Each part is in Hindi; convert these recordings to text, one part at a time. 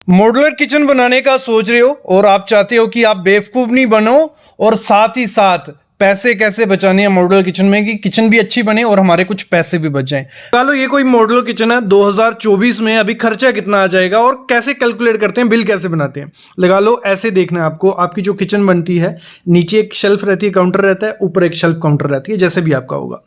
मॉड्यूलर किचन बनाने का सोच रहे हो और आप चाहते हो कि आप बेवकूफ नहीं बनो और साथ ही साथ पैसे कैसे बचाने हैं मॉड्यूलर किचन में कि किचन भी अच्छी बने और हमारे कुछ पैसे भी बच जाएं। चलो ये कोई मॉड्यूलर किचन है 2024 में, अभी खर्चा कितना आ जाएगा और कैसे कैलकुलेट करते हैं, बिल कैसे बनाते हैं। लगा लो ऐसे देखना है आपको, आपकी जो किचन बनती है नीचे एक शेल्फ रहती है, काउंटर रहता है, ऊपर एक शेल्फ काउंटर रहती है, जैसे भी आपका होगा।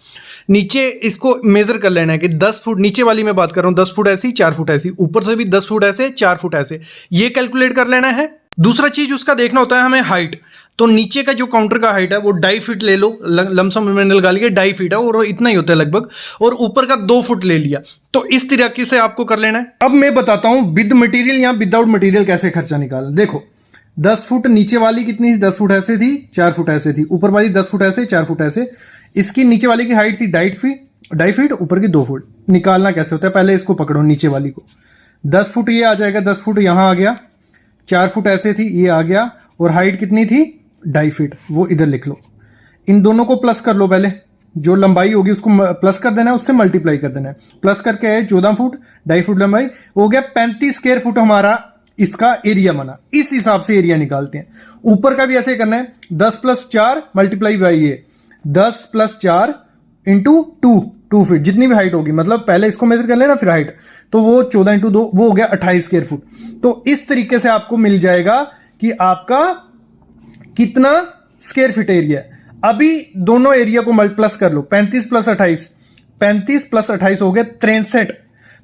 नीचे इसको मेजर कर लेना है कि 10 फुट, नीचे वाली मैं बात कर रहा हूँ 10 फुट ऐसी 4 फुट ऐसी, ऊपर से भी 10 फुट ऐसे 4 फुट ऐसे, ये कैलकुलेट कर लेना है। दूसरा चीज उसका देखना होता है हमें हाइट। तो नीचे का जो काउंटर का हाइट है वो 2.5 फीट ले लो, लमसम में लगा लिया 2.5 फीट है और इतना ही होता है लगभग, और ऊपर का 2 फुट ले लिया। तो इस तरीके से आपको कर लेना है। अब मैं बताता हूं विद मटेरियल या विदाउट मटेरियल कैसे खर्चा निकालना। देखो 10 फुट नीचे वाली कितनी थी, 10 फुट ऐसे थी, 4 फुट ऐसे थी, ऊपर वाली 10 फुट ऐसे 4 फुट ऐसे। इसकी नीचे वाली की हाइट थी 2.5 फीट, ऊपर की 2 फुट। निकालना कैसे होता है, पहले इसको पकड़ो नीचे वाली को, 10 फुट ये आ जाएगा, 10 फुट यहां आ गया, 4 फुट ऐसे थी ये आ गया, और हाइट कितनी थी 2.5 फीट, वो इधर लिख लो। इन दोनों को प्लस कर लो, पहले जो लंबाई होगी उसको प्लस कर देना है, उससे मल्टीप्लाई कर देना है। प्लस करके है 14 फुट, 2.5 फुट लंबाई हो गया, 35 स्क्वायर फुट हमारा इसका एरिया बना। इस हिसाब से एरिया निकालते हैं। ऊपर का भी ऐसे करना है, 10 + 4 मल्टीप्लाई बाई ये 10 + 4 इंटू 2 फीट, जितनी भी हाइट होगी, मतलब पहले इसको मेजर कर लेना फिर हाइट, तो वो 14 × 2 वो हो गया 28 स्क्वायर फुट। तो इस तरीके से आपको मिल जाएगा कि आपका कितना स्क्वायर फीट एरिया है। अभी दोनों एरिया को प्लस कर लो, 35 + 28, 35 + 28 हो गया 63।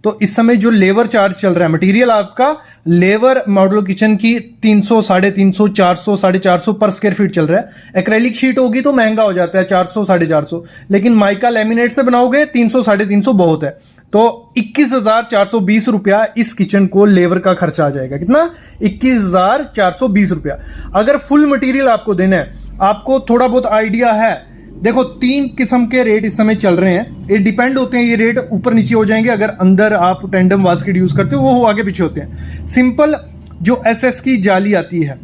तो इस समय जो लेबर चार्ज चल रहा है, मटेरियल आपका लेबर मॉड्यूलर किचन की 300, 350, 400, 450 पर स्क्वायर फीट चल रहा है। एक्रेलिक शीट होगी तो महंगा हो जाता है 400, 450, लेकिन माइका लेमिनेट से बनाओगे 300, 350 बहुत है। तो 21,420 रुपया इस किचन को लेबर का खर्चा आ जाएगा। कितना? 21,420 रुपया। अगर फुल मटेरियल आपको देना है, आपको थोड़ा बहुत आइडिया है, देखो 3 किस्म के रेट इस समय चल रहे हैं, ये डिपेंड होते हैं, ये रेट ऊपर नीचे हो जाएंगे अगर अंदर आप टेंडम बास्केट यूज करते हो, वो आगे पीछे होते हैं। सिंपल जो SS की जाली आती है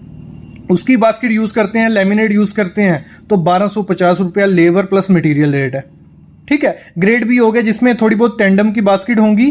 उसकी बास्केट यूज करते हैं, लेमिनेट यूज करते हैं, तो 1250 रुपया लेबर प्लस मटेरियल रेट है। ठीक है। ग्रेड भी हो गया जिसमें थोड़ी बहुत टेंडम की बास्केट होंगी,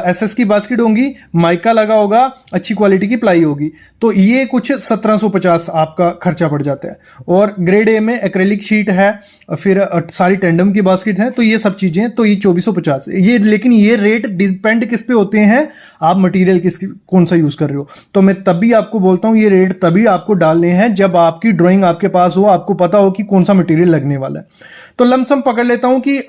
SS की बास्केट होंगी, माइका लगा होगा, अच्छी क्वालिटी की प्लाई होगी, तो ये कुछ 1750 आपका खर्चा पड़ जाता है। और ग्रेड A में एक्रेलिक शीट है, फिर सारी टेंडम की बास्केट हैं, तो ये सब चीजें, तो ये 2450 ये। लेकिन ये रेट डिपेंड किस पे होते हैं, आप मटेरियल कौन सा यूज कर रहे हो। तो मैं तभी आपको बोलता हूं ये रेट तभी आपको डालने हैं जब आपकी ड्राइंग आपके पास हो, आपको पता हो कि कौन सा मटेरियल लगने वाला है। तो लमसम पकड़ लेता हूं कि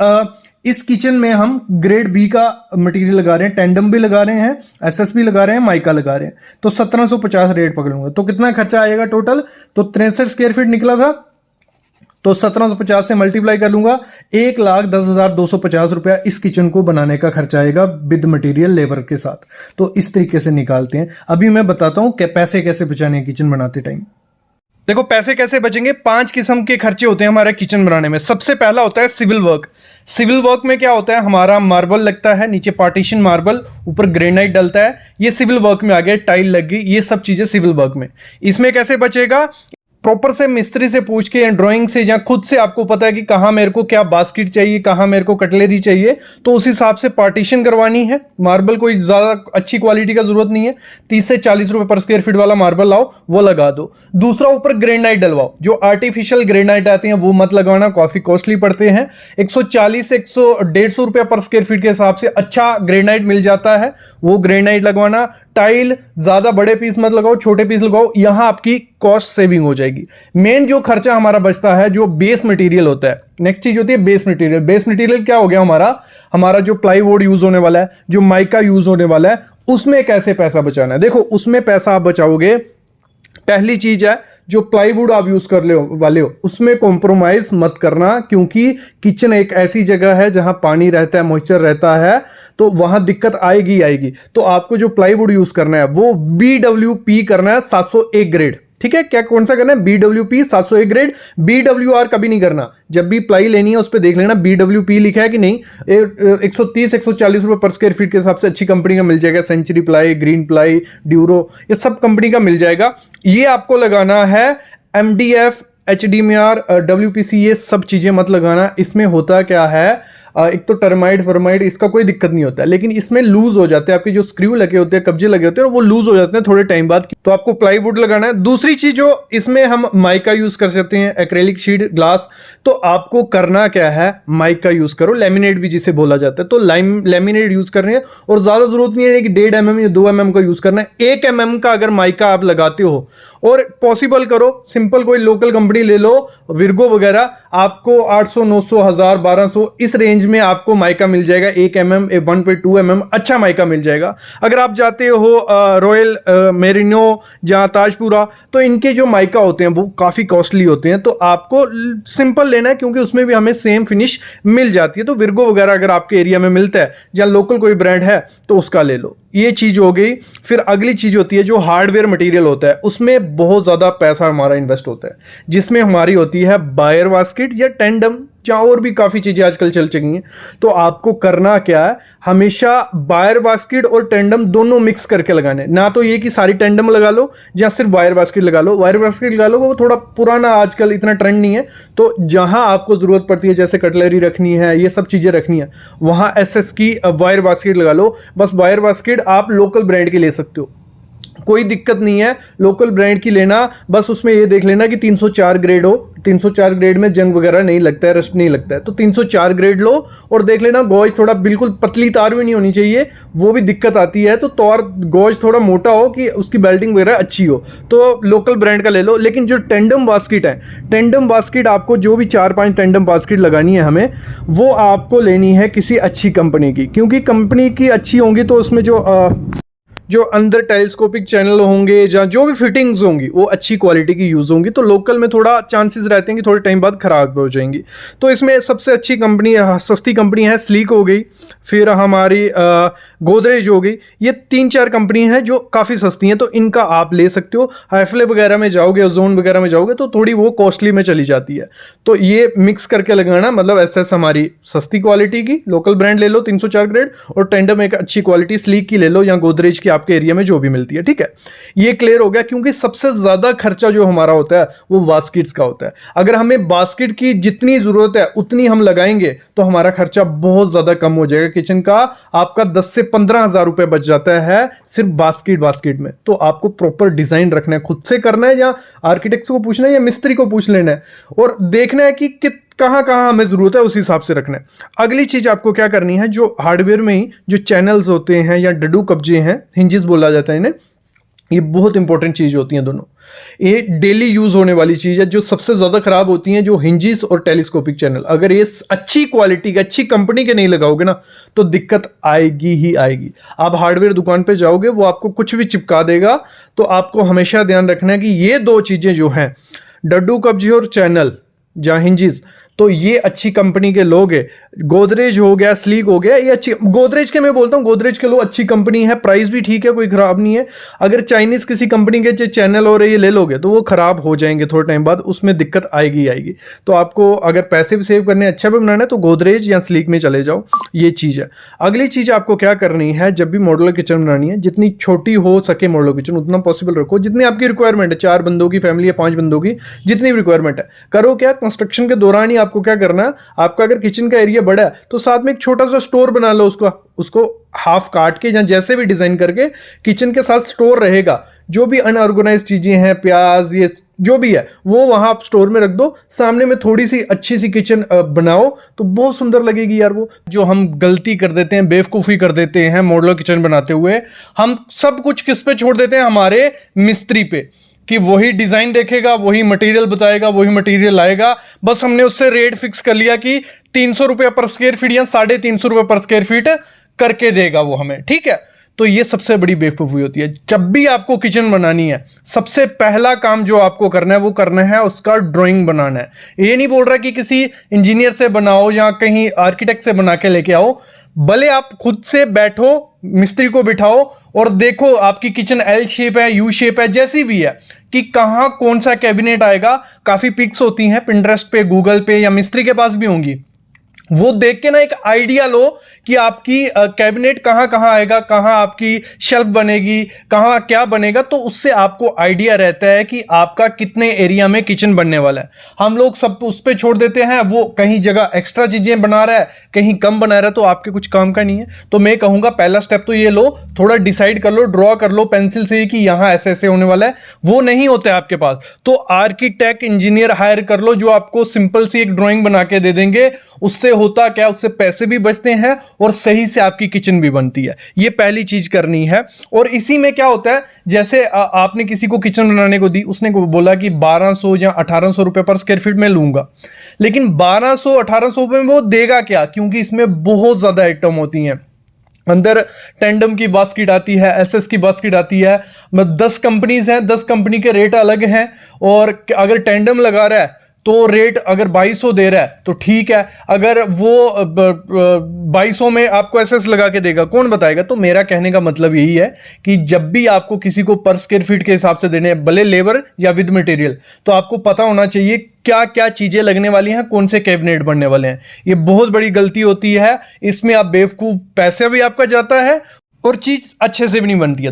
इस किचन में हम ग्रेड B का मटेरियल लगा रहे हैं, टेंडम भी लगा रहे हैं, SS भी लगा रहे हैं, माइका लगा रहे हैं, तो 1750 रेट पकड़ूंगा। तो कितना खर्चा आएगा टोटल, तो 63 स्क्वायर फीट निकला था, तो 1750 से मल्टीप्लाई कर लूंगा, 1,10,250 रुपया इस किचन को बनाने का खर्चा आएगा विद मटेरियल लेबर के साथ। तो इस तरीके से निकालते हैं। अभी मैं बताता हूं कि पैसे कैसे बचाने हैं किचन बनाते टाइम। देखो पैसे कैसे बचेंगे, 5 किस्म के खर्चे होते हैं हमारे किचन बनाने में। सबसे पहला होता है सिविल वर्क। सिविल वर्क में क्या होता है, हमारा मार्बल लगता है, नीचे पार्टीशन मार्बल, ऊपर ग्रेनाइट डलता है, ये सिविल वर्क में आ गया, टाइल लग गई, ये सब चीजें सिविल वर्क में। इसमें कैसे बचेगा, प्रॉपर से मिस्त्री से पूछ के या ड्राइंग से या खुद से आपको पता है कि कहाँ मेरे को क्या बास्केट चाहिए, कहाँ मेरे को कटलरी चाहिए, तो उस हिसाब से पार्टीशन करवानी है। मार्बल कोई ज़्यादा अच्छी क्वालिटी का जरूरत नहीं है, 30 से 40 रुपए पर स्क्वायर फीट वाला मार्बल लाओ, वो लगा दो। दूसरा, ऊपर ग्रेनाइट डलवाओ, जो आर्टिफिशियल ग्रेनाइट आते हैं वो मत लगाना, काफ़ी कॉस्टली पड़ते हैं। 140 से 150 रुपया पर स्क्वायर फीट के हिसाब से अच्छा ग्रेनाइट मिल जाता है, वो ग्रेनाइट लगवाना। टाइल ज्यादा बड़े पीस मत लगाओ, छोटे पीस लगाओ, यहां आपकी कॉस्ट सेविंग हो जाएगी। मेन जो खर्चा हमारा बचता है जो बेस मटेरियल होता है, नेक्स्ट चीज होती है बेस मटेरियल। बेस मटेरियल क्या हो गया, हमारा जो प्लाईवुड यूज होने वाला है, जो माइका यूज होने वाला है, उसमें कैसे पैसा बचाना है। देखो उसमें पैसा आप बचाओगे, पहली चीज है जो प्लाईवुड आप यूज कर वाले हो उसमें कॉम्प्रोमाइज मत करना, क्योंकि किचन एक ऐसी जगह है जहां पानी रहता है, मॉइस्चर रहता है, तो वहां दिक्कत आएगी आएगी। तो आपको जो प्लाईवुड यूज करना है वो BWP करना है, 701 ग्रेड। ठीक है, क्या कौन सा करना है, BWP 701 ग्रेड। BWR कभी नहीं करना। जब भी प्लाई लेनी है उस पर देख लेना BWP लिखा है कि नहीं। 130 140 रुपए पर स्क्वायर फीट के हिसाब से अच्छी कंपनी का मिल जाएगा, Century Ply, Green Ply, Duro, ये सब कंपनी का मिल जाएगा। ये आपको लगाना है। MDF, HDMR, WPC, ये सब चीजें मत लगाना। इसमें होता क्या है, एक तो टर्माइट फर्माइट इसका कोई दिक्कत नहीं होता है, लेकिन इसमें लूज हो जाते हैं, आपके जो स्क्रू लगे होते हैं, कब्जे लगे होते हैं, वो लूज हो जाते हैं थोड़े टाइम बाद। तो आपको प्लाईवुड लगाना है। दूसरी चीज जो इसमें हम माइका यूज कर सकते हैं, एक्रेलिक शीट ग्लास। तो आपको करना क्या है, माइका यूज करो, लेमिनेट भी जिसे बोला जाता है। तो लेमिनेट यूज कर रहे हैं, और ज्यादा जरूरत नहीं है कि 1.5 mm या 2 mm का यूज करना है। 1 mm का अगर माइका आप लगाते हो, और पॉसिबल करो सिंपल कोई लोकल कंपनी ले लो, विर्गो वगैरह, आपको 800 900 1000 1200 इस रेंज में आपको माइका मिल जाएगा। 1 mm 1.2 mm अच्छा माइका मिल जाएगा। अगर आप जाते हो रॉयल मेरिनो या ताजपुरा, तो इनके जो माइका होते हैं वो काफी कॉस्टली होते हैं, तो आपको सिंपल लेना है, क्योंकि उसमें भी हमें सेम फिनिश मिल जाती है। तो विर्गो वगैरह अगर आपके एरिया में मिलता है या लोकल कोई ब्रांड है तो उसका ले लो। ये चीज हो गई। फिर अगली चीज होती है जो हार्डवेयर मटेरियल होता है, उसमें बहुत ज्यादा पैसा हमारा इन्वेस्ट होता है, जिसमें हमारी होती है बायर बास्केट या टेंडम, या और भी काफी चीजें आजकल चल चुकी हैं। तो आपको करना क्या है, हमेशा बायर बास्केट और टेंडम दोनों मिक्स करके लगाने। ना तो ये कि सारी टेंडम लगा लो या सिर्फ वायर बास्केट लगा लो। वायर बास्केट लगा लो वो थोड़ा पुराना, आजकल इतना ट्रेंड नहीं है। तो जहां आपको जरूरत पड़ती है, जैसे कटलरी रखनी है, ये सब चीजें रखनी है, वहां एसएस की वायर बास्केट लगा लो। बस वायर बास्केट आप लोकल ब्रांड की ले सकते हो, कोई दिक्कत नहीं है लोकल ब्रांड की लेना। बस उसमें ये देख लेना कि 304 ग्रेड हो। 304 ग्रेड में जंग वगैरह नहीं लगता है, रस्ट नहीं लगता है। तो 304 ग्रेड लो, और देख लेना गॉज थोड़ा बिल्कुल पतली तार भी नहीं होनी चाहिए, वो भी दिक्कत आती है। तो तार गॉज थोड़ा मोटा हो कि उसकी बेल्टिंग वगैरह अच्छी हो, तो लोकल ब्रांड का ले लो। लेकिन जो टेंडम बास्केट है, टेंडम बास्केट आपको जो भी 4-5 टेंडम बास्केट लगानी है हमें, वो आपको लेनी है किसी अच्छी कंपनी की, क्योंकि कंपनी की अच्छी होंगी तो उसमें जो अंदर टेलीस्कोपिक चैनल होंगे या जो भी फिटिंग्स होंगी वो अच्छी क्वालिटी की यूज़ होंगी। तो लोकल में थोड़ा चांसेस रहते हैं कि थोड़े टाइम बाद ख़राब हो जाएंगी। तो इसमें सबसे अच्छी कंपनी, सस्ती कंपनी है स्लीक हो गई, फिर हमारी गोदरेज हो गई। ये 3-4 कंपनी हैं जो काफ़ी सस्ती हैं, तो इनका आप ले सकते हो। हाइफ्ले वगैरह में जाओगे, ओजोन वगैरह में जाओगे तो थोड़ी वो कॉस्टली में चली जाती है। तो ये मिक्स करके लगाना, मतलब एसएस हमारी सस्ती क्वालिटी की लोकल ब्रांड ले लो 304 ग्रेड, और टेंडम एक अच्छी क्वालिटी स्लीक की ले लो, या गोदरेज की आपके एरिया में जो भी मिलती है। ठीक है, ये क्लियर हो गया। क्योंकि सबसे ज्यादा खर्चा जो हमारा होता है वो बास्केट्स का होता है। अगर हमें बास्केट की जितनी जरूरत है उतनी हम लगाएंगे तो हमारा खर्चा बहुत ज्यादा कम हो जाएगा किचन का। आपका 10 से 15 हजार रुपए बच जाता है सिर्फ बास्केट में। तो आपको प्रॉपर डिजाइन रखना है, खुद से करना है, या आर्किटेक्ट को पूछना है, या मिस्त्री को पूछ लेना है, और देखना है कि कहां कहां हमें जरूरत है, उस हिसाब से रखना है। अगली चीज आपको क्या करनी है, जो हार्डवेयर में ही जो चैनल्स होते हैं या डडू कब्जे हैं, हिंजेस बोला जाता है इन्हें, ये बहुत इंपॉर्टेंट चीज होती हैं दोनों। ये डेली यूज होने वाली चीज है। जो सबसे ज्यादा खराब होती हैं जो हिंजेस और टेलीस्कोपिक चैनल, अगर ये अच्छी क्वालिटी के, अच्छी कंपनी के नहीं लगाओगे ना, तो दिक्कत आएगी ही आएगी। आप हार्डवेयर दुकान पे जाओगे, वो आपको कुछ भी चिपका देगा। तो आपको हमेशा ध्यान रखना है कि ये दो चीजें जो हैं, डड्डू कब्जे और चैनल या हिंजेस, तो ये अच्छी कंपनी के लोग हैं। गोदरेज हो गया, स्लीक हो गया, ये अच्छी, गोदरेज के मैं बोलता हूँ गोदरेज के लो, अच्छी कंपनी है, प्राइस भी ठीक है, कोई खराब नहीं है। अगर चाइनीज किसी कंपनी के जो चैनल हो रहे ये ले लोगे तो वो खराब हो जाएंगे थोड़े टाइम बाद, उसमें दिक्कत आएगी आएगी। तो आपको अगर पैसे भी सेव करने, अच्छा भी बनाना है, तो गोदरेज या स्लीक में चले जाओ। ये चीज है। अगली चीज आपको क्या करनी है, जब भी मॉड्यूलर किचन बनानी है, जितनी छोटी हो सके मॉड्यूलर किचन उतना पॉसिबल रखो। जितनी आपकी रिक्वायरमेंट है, 4 बंदों की फैमिली है, 5 बंदों की, जितनी भी रिक्वायरमेंट है, करो क्या, कंस्ट्रक्शन के दौरान ही आपको क्या करना है, आपका अगर किचन का एरिया बड़ा है तो साथ में एक छोटा सा स्टोर बना लो। उसको हाफ काट के या जैसे भी डिजाइन करके किचन के साथ स्टोर रहेगा। जो भी अनऑर्गेनाइज चीजें हैं, प्याज, ये जो भी है, वो वहां आप स्टोर में रख दो। सामने में थोड़ी सी अच्छी सी किचन बनाओ तो बहुत सुंदर लगेगी यार। वो जो हम गलती कर देते हैं, बेवकूफी कर देते हैं मॉड्यूलर किचन बनाते हुए, हम सब कुछ किस पे छोड़ देते हैं, हमारे मिस्त्री पे, कि वही डिजाइन देखेगा, वही मटेरियल बताएगा, वही मटेरियल लाएगा। बस हमने उससे रेट फिक्स कर लिया कि 300 रुपये पर स्क्वायर फीट या 350 रुपये पर स्क्वायर फीट करके देगा वो हमें। ठीक है, तो ये सबसे बड़ी बेवकूफ़ी होती है। जब भी आपको किचन बनानी है, सबसे पहला काम जो आपको करना है वो करना है उसका ड्राइंग बनाना है। ये नहीं बोल रहा कि किसी इंजीनियर से बनाओ या कहीं आर्किटेक्ट से बना के लेके आओ, भले आप खुद से बैठो, मिस्त्री को बिठाओ और देखो आपकी किचन एल शेप है, यू शेप है, जैसी भी है, कि कहाँ कौन सा कैबिनेट आएगा। काफ़ी पिक्स होती हैं पिंटरेस्ट पे, गूगल पे, या मिस्त्री के पास भी होंगी। वो देख के ना एक आइडिया लो कि आपकी कैबिनेट कहाँ कहाँ आएगा, कहाँ आपकी शेल्फ बनेगी, कहाँ क्या बनेगा, तो उससे आपको आइडिया रहता है कि आपका कितने एरिया में किचन बनने वाला है। हम लोग सब उस पर छोड़ देते हैं, वो कहीं जगह एक्स्ट्रा चीजें बना रहा है, कहीं कम बना रहा है, तो आपके कुछ काम का नहीं है। तो मैं कहूंगा पहला स्टेप तो ये लो, थोड़ा डिसाइड कर लो, ड्रॉ कर लो पेंसिल से कि यहां ऐसे ऐसे होने वाला है। वो नहीं होता है आपके पास तो आर्किटेक्ट इंजीनियर हायर कर लो, जो आपको सिंपल सी एक ड्राइंग बना के दे देंगे। उससे होता क्या, उससे पैसे भी बचते हैं और सही से आपकी किचन भी बनती है। ये पहली चीज करनी है। और इसी में क्या होता है, जैसे आपने किसी को किचन बनाने को दी, उसने को बोला कि 1200 या 1800 रुपए पर स्क्वायर फीट में लूंगा, लेकिन 1200-1800 रुपए में वो देगा क्या, क्योंकि इसमें बहुत ज्यादा आइटम होती हैं। अंदर टेंडम की बास्केट आती है, एसएस की बास्केट आती है, 10 कंपनीज हैं, 10 कंपनी के रेट अलग हैं। और अगर टेंडम लगा रहा है तो रेट अगर 2200 दे रहा है तो ठीक है, अगर वो 2200 में आपको एसएस लगा के देगा, कौन बताएगा। तो मेरा कहने का मतलब यही है कि जब भी आपको किसी को पर स्क्वायर फीट के हिसाब से देने हैं, भले लेबर या विद मटेरियल, तो आपको पता होना चाहिए क्या क्या चीजें लगने वाली हैं, कौन से कैबिनेट बनने वाले हैं। ये बहुत बड़ी गलती होती है, इसमें आप बेवकूफ, पैसे भी आपका जाता है और चीज अच्छे से भी नहीं बनती है।